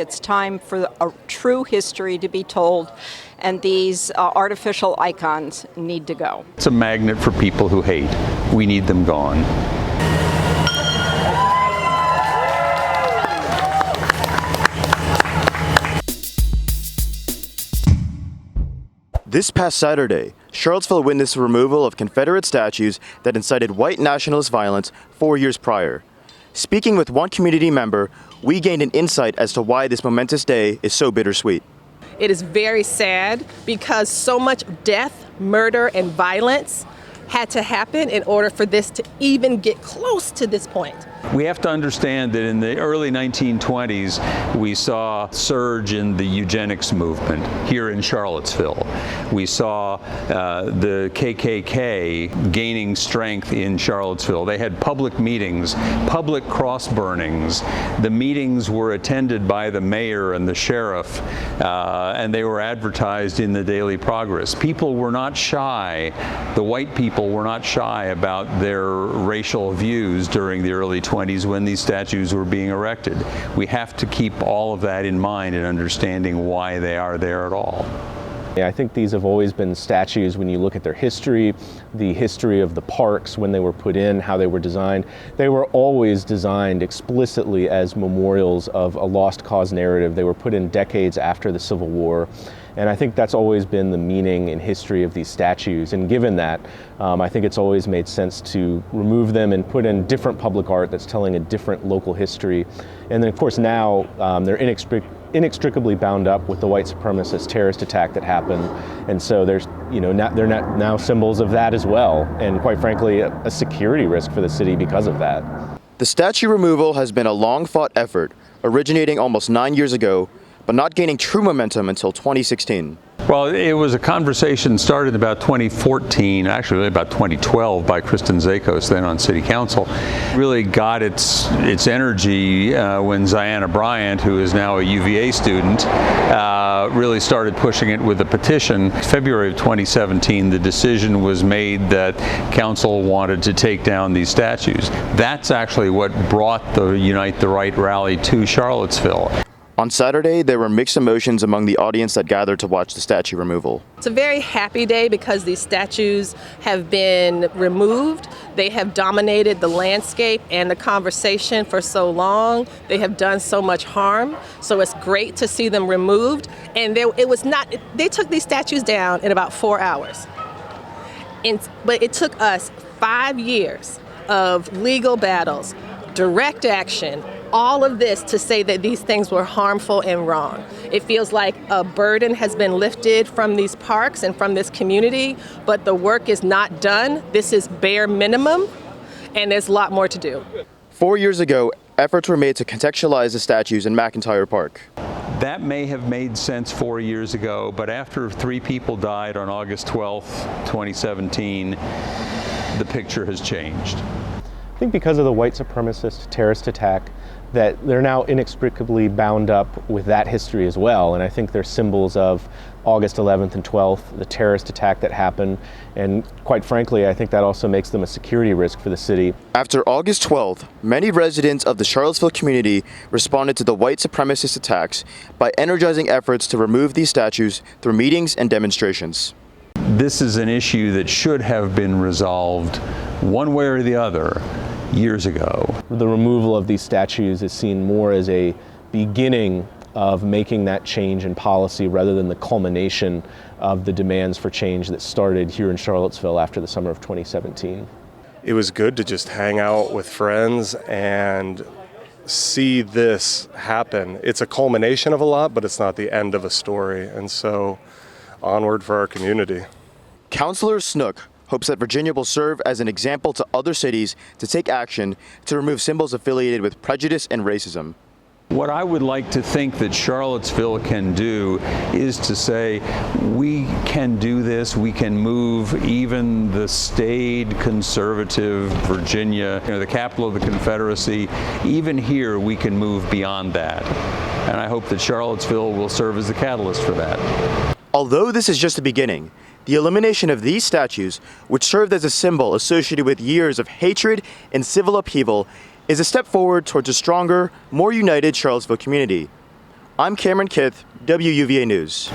It's time for a true history to be told, and these artificial icons need to go. It's a magnet for people who hate. We need them gone. This past Saturday, Charlottesville witnessed the removal of Confederate statues that incited white nationalist violence 4 years prior. Speaking with one community member, we gained an insight as to why this momentous day is so bittersweet. It is very sad because so much death, murder, and violence had to happen in order for this to even get close to this point. We have to understand that in the early 1920s, we saw a surge in the eugenics movement here in Charlottesville. We saw the KKK gaining strength in Charlottesville. They had public meetings, public cross burnings. The meetings were attended by the mayor and the sheriff, and they were advertised in the Daily Progress. People were not shy. The white people were not shy about their racial views during the early 20s when these statues were being erected. We have to keep all of that in mind in understanding why they are there at all. Yeah, I think these have always been statues, when you look at their history, the history of the parks, when they were put in, how they were designed. They were always designed explicitly as memorials of a lost cause narrative. They were put in decades after the Civil War. And I think that's always been the meaning and history of these statues. And given that, I think it's always made sense to remove them and put in different public art that's telling a different local history. And then, of course, now they're inextricably bound up with the white supremacist terrorist attack that happened. And so they're now symbols of that as well. And quite frankly, a security risk for the city because of that. The statue removal has been a long-fought effort, originating almost 9 years ago, but not gaining true momentum until 2016. Well, it was a conversation started about 2014, actually really about 2012 by Kristen Zakos, then on City Council. Really got its energy when Ziana Bryant, who is now a UVA student, really started pushing it with a petition. February of 2017, the decision was made that council wanted to take down these statues. That's actually what brought the Unite the Right rally to Charlottesville. On Saturday, there were mixed emotions among the audience that gathered to watch the statue removal. It's a very happy day because these statues have been removed. They have dominated the landscape and the conversation for so long. They have done so much harm. So it's great to see them removed. And they took these statues down in about 4 hours. But it took us 5 years of legal battles, direct action, all of this to say that these things were harmful and wrong. It feels like a burden has been lifted from these parks and from this community, but the work is not done. This is bare minimum, and there's a lot more to do. 4 years ago, efforts were made to contextualize the statues in McIntyre Park. That may have made sense 4 years ago, but after 3 people died on August 12th, 2017, the picture has changed. I think because of the white supremacist terrorist attack, that they're now inextricably bound up with that history as well. And I think they're symbols of August 11th and 12th, the terrorist attack that happened. And quite frankly, I think that also makes them a security risk for the city. After August 12th, many residents of the Charlottesville community responded to the white supremacist attacks by energizing efforts to remove these statues through meetings and demonstrations. This is an issue that should have been resolved one way or the other years ago. The removal of these statues is seen more as a beginning of making that change in policy rather than the culmination of the demands for change that started here in Charlottesville after the summer of 2017. It was good to just hang out with friends and see this happen. It's a culmination of a lot, but it's not the end of a story. And so onward for our community. Councilor Snook hopes that Virginia will serve as an example to other cities to take action to remove symbols affiliated with prejudice and racism. What I would like to think that Charlottesville can do is to say, we can do this, we can move even the staid conservative Virginia, the capital of the Confederacy, even here we can move beyond that. And I hope that Charlottesville will serve as the catalyst for that. Although this is just the beginning, the elimination of these statues, which served as a symbol associated with years of hatred and civil upheaval, is a step forward towards a stronger, more united Charlottesville community. I'm Camerin Kith, WUVA News.